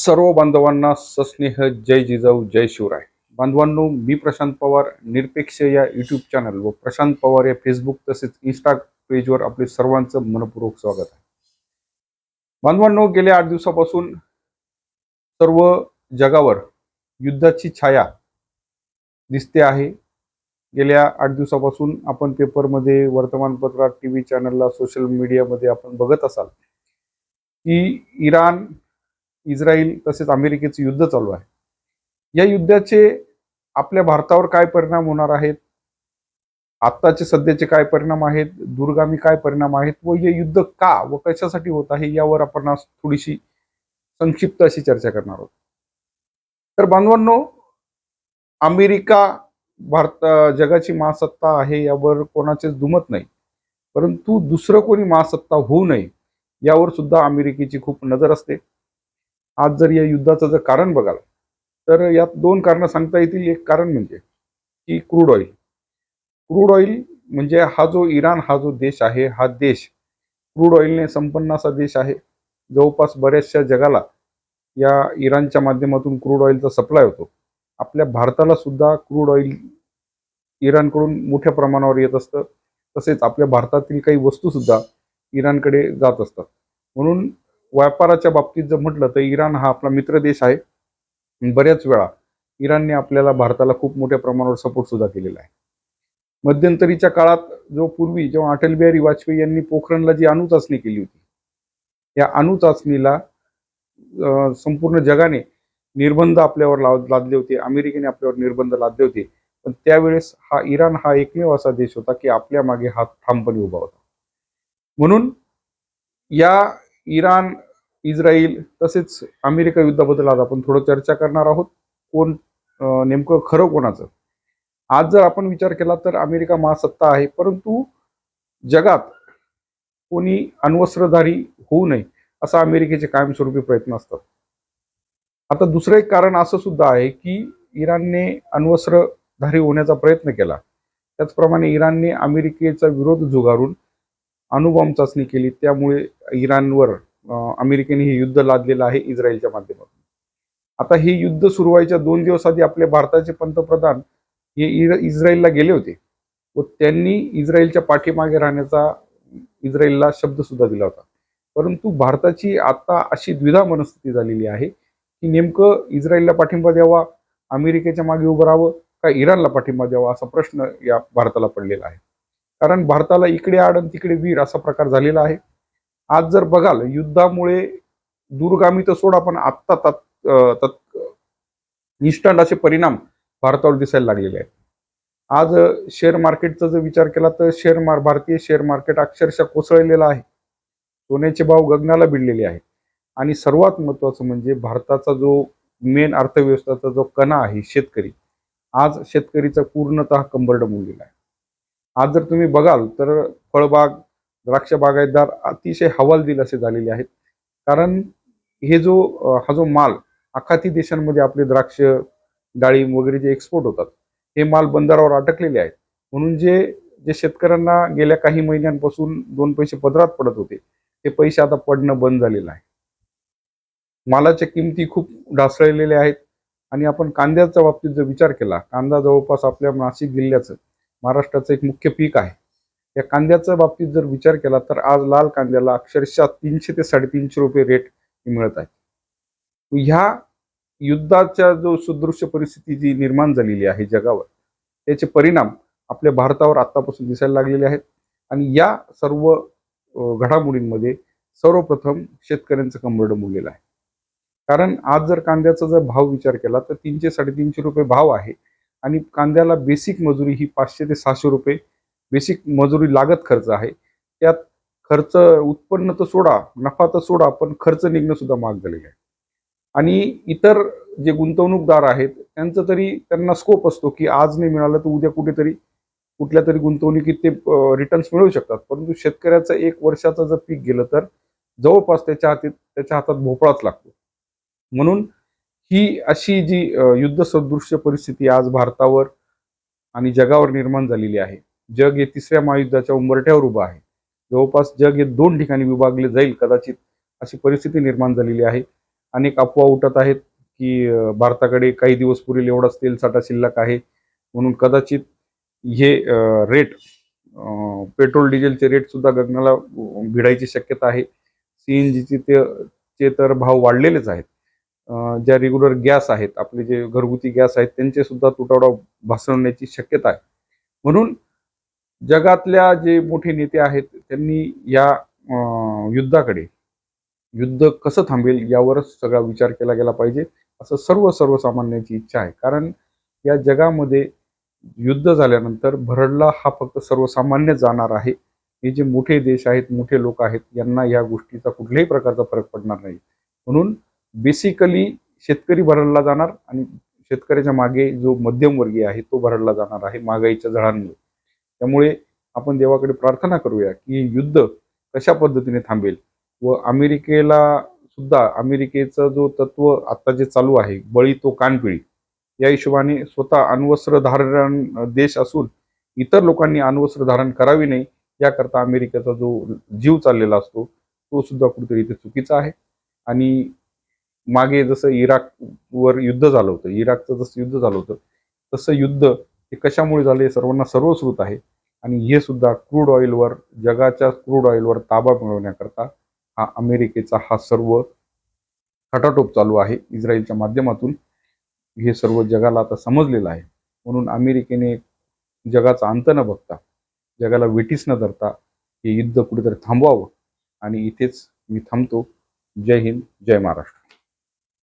सर्व बांधवांना सस्नेह जय जिजाऊ जय शिवराय. बांधवांनो, मी प्रशांत पवार निरपेक्ष या यूट्यूब चॅनल व प्रशांत पवार या फेसबुक तसेच इंस्टा पेजवर आपले सर्वांचं मनपूर्वक स्वागत आहे. बांधवांनो, गेल्या 8 दिवसापासून सर्व जगावर युद्धाची छाया दिसते आहे. गेल्या 8 दिवसापासून आपण पेपरमध्ये, वर्तमानपत्रात, टीव्ही चॅनलला, सोशल मीडियामध्ये आपण बघत असाल की इराण, इस्रायल तसेच अमेरिकेचे युद्ध चालू आहे. या युद्धाचे आपल्या भारतावर काय परिणाम होणार आहेत, आत्ताचे सध्याचे काय परिणाम आहेत, दूरगामी काय परिणाम आहेत व हे युद्ध का व कशासाठी होत आहे यावर आपण आज थोडीशी संक्षिप्त अशी चर्चा करणार आहोत. तर बांधवांनो, अमेरिका भारत जगाची महासत्ता आहे यावर कोणाचेच दुमत नाही, परंतु दुसरं कोणी महासत्ता होऊ नये यावर सुद्धा अमेरिकेची खूप नजर असते. आज जर या युद्धाचं जर कारण बघाल तर यात 2 कारणं सांगता येतील. एक कारण म्हणजे की क्रूड ऑइल. क्रूड ऑइल म्हणजे हा जो इराण हा जो देश आहे, हा देश क्रूड ऑइलने संपन्न असा देश आहे. जवळपास बऱ्याचशा जगाला या इराणच्या माध्यमातून क्रूड ऑइलचा सप्लाय होतो. आपल्या भारताला सुद्धा क्रूड ऑइल इराणकडून मोठ्या प्रमाणावर येत असतं. तसेच आपल्या भारतातील काही वस्तू सुद्धा इराणकडे जात असतात. म्हणून व्यापाराच्या बाबतीत जर म्हटलं तर इराण हा आपला मित्र देश आहे. बऱ्याच वेळा इराणने आपल्याला भारताला खूप मोठ्या प्रमाणावर सपोर्ट सुद्धा केलेला आहे. मध्यंतरीच्या काळात पूर्वी जेव्हा अटल बिहारी वाजपेयी यांनी पोखरणला जी अणु चाचणी केली होती, या अणु चाचणीला संपूर्ण जगाने निर्बंध आपल्यावर लादले होते. अमेरिकेने आपल्यावर निर्बंध लादले होते. पण त्यावेळेस इराण हा एकमेव असा देश होता की आपल्या मागे हा ठामपणे उभा होता. म्हणून या इराण, इस्रायल तसेच अमेरिका युद्धाबद्दल आज आपण थोडं चर्चा करणार आहोत. कोण नेमकं खरं कोणाचं. आज जर आपण विचार केला तर अमेरिका महासत्ता आहे, परंतु जगात कोणी अण्वस्त्रधारी होऊ नये असा अमेरिकेचे कायमस्वरूपी प्रयत्न असतात. आता दुसरं एक कारण असं सुद्धा आहे की इराणने अण्वस्त्रधारी होण्याचा प्रयत्न केला, त्याचप्रमाणे इराणने अमेरिकेचा विरोध झुगारून अणुबॉम्ब चाचणी केली. त्यामुळे इराणवर अमेरिकेने हे युद्ध लादलेलं आहे इस्रायलच्या माध्यमातून. आता हे युद्ध सुरू व्हायच्या 2 दिवस आधी आपले भारताचे पंतप्रधान हे इस्रायलला गेले होते व त्यांनी इस्रायलच्या पाठीमागे राहण्याचा इस्रायलला शब्द सुद्धा दिला होता. परंतु भारताची आता अशी द्विधा मनस्थिती झालेली आहे की नेमकं इस्रायलला पाठिंबा द्यावा, अमेरिकेच्या मागे उभं राहावं का इराणला पाठिंबा द्यावा असा प्रश्न या भारताला पडलेला आहे. कारण भारताला इकडे आड आणि तिकडे वीर असा प्रकार झालेला आहे. आज जर बघाल, युद्धामुळे दूरगामी तर सोडा, पण आत्ता इन्स्टंट असे परिणाम भारतावर दिसायला लागलेले आहेत. आज शेअर मार्केटचा जर विचार केला तर भारतीय शेअर मार्केट अक्षरशः कोसळलेलं आहे. सोन्याचे भाव गगनाला भिडलेले आहेत. आणि सर्वात महत्त्वाचं म्हणजे भारताचा जो मेन अर्थव्यवस्थेचा जो कणा आहे शेतकरी, आज शेतकरीचा पूर्णतः कंबरडं मोडलेला आहे. आज जर तुम्ही बघाल तर फळबाग, द्राक्ष बागायतदार अतिशय हवालदिल असे झालेले आहेत. कारण हा जो माल आखाती देशांमध्ये आपले द्राक्ष, डाळिंब वगैरे जे एक्सपोर्ट होतात, हे माल बंदरावर अटकलेले आहेत. म्हणून जे शेतकऱ्यांना गेल्या काही महिन्यांपासून 2 पैसे पदरात पडत होते, ते पैसे आता पडणं बंद झालेलं आहे. मालाच्या किमती खूप ढासळलेल्या आहेत. आणि आपण कांद्याच्या बाबतीत जर विचार केला, कांदा जवळपास आपल्या नाशिक जिल्ह्याचं, महाराष्ट्राचं एक मुख्य पीक आहे. या कांद्याच्या बाबतीत जर विचार केला तर आज लाल कांद्याला अक्षरशः 300 ते 350 रुपये रेट मिळत आहे. ह्या युद्धाच्या जो सदृश्य परिस्थिती जी निर्माण झालेली आहे जगावर, त्याचे परिणाम आपल्या भारतावर आतापासून दिसायला लागलेले आहेत. आणि या सर्व घडामोडींमध्ये सर्वप्रथम शेतकऱ्यांचं कंबरडं मोडलेलं आहे. कारण आज जर कांद्याचा जर भाव विचार केला तर 300-350 रुपये भाव आहे. आणि कांद्याला बेसिक मजुरी ही 500 ते 600 रुपये बेसिक मजुरी लागत खर्च आहे. त्यात खर्च, उत्पन्न तर सोडा, नफा तर सोडा, पण खर्च निघणं सुद्धा महाग झालेलं आहे. आणि इतर जे गुंतवणूकदार आहेत त्यांना स्कोप असतो की आज नाही मिळालं तर उद्या कुठल्या तरी गुंतवणुकीत ते रिटर्न्स मिळवू शकतात. परंतु शेतकऱ्याचं 1 वर्षाचं जर पीक गेलं तर जवळपास त्याच्या हातात भोपळाच लागतो. म्हणून ही अशी जी युद्ध सदृश्य परिस्थिती आज भारतावर आणि जगावर निर्माण झालेली आहे. जग हे 3ऱ्या महायुद्धाच्या उंबरठ्यावर उभं आहे. जवळपास जग हे 2 ठिकाणी विभागले जाईल कदाचित, अशी परिस्थिती निर्माण झालेली आहे. अनेक अफवा उठत आहेत की भारताकडे काही दिवस पुरेल एवढाच तेल साठा शिल्लक आहे, म्हणून कदाचित हे रेट पेट्रोल डिझेलचे रेट सुद्धा गगनाला भिडायची शक्यता आहे. सीएनजीचे चे तर भाव वाढलेलेच आहेत. ज्या रेग्युलर गॅस आहेत, आपले जे घरगुती गॅस आहेत, त्यांचे सुद्धा तुटवडा भासवण्याची शक्यता आहे. म्हणून जगातल्या जे मोठे नेते आहेत त्यांनी या युद्धाकडे, युद्ध कसं थांबेल यावरच सगळा विचार केला गेला पाहिजे, असं सर्वसामान्यांची इच्छा आहे. कारण या जगामध्ये युद्ध झाल्यानंतर भरडला हा फक्त सर्वसामान्य जाणार आहे. हे जे मोठे देश आहेत, मोठे लोक आहेत, यांना या गोष्टीचा कुठल्याही प्रकारचा फरक पडणार नाही. म्हणून बेसिकली शेतकरी भरडला जाणार आणि शेतकऱ्याच्या मागे जो मध्यमवर्गीय आहे तो भरडला जाणार आहे महागाईच्या झळांमुळे. त्यामुळे आपण देवाकडे प्रार्थना करूया की हे युद्ध कशा पद्धतीने थांबेल व अमेरिकेला सुद्धा, अमेरिकेचं जो तत्व आता जे चालू आहे, बळी तो कानपिळी, या हिशोबाने स्वतः अण्वस्त्र धारण देश असून इतर लोकांनी अण्वस्त्र धारण करावी नाही याकरता अमेरिकेचा जो जीव चाललेला असतो तो सुद्धा कुठेतरी इथे चुकीचा आहे. आणि मागे जसं इराकवर युद्ध झालं होतं, इराकचं जसं युद्ध झालं होतं, तसं युद्ध हे कशामुळे झाले सर्वांना सर्वश्रुत आहे. आणि हे सुद्धा क्रूड ऑइलवर, जगाच्या क्रूड ऑइलवर ताबा मिळवण्याकरता हा अमेरिकेचा हा सर्व खटाटोप चालू आहे इस्रायलच्या माध्यमातून. हे सर्व जगाला आता समजलेलं आहे. म्हणून अमेरिकेने जगाचा अंत न बघता, जगाला वेठीस न धरता हे युद्ध कुठेतरी थांबवावं. आणि इथेच मी थांबतो. जय हिंद, जय महाराष्ट्र.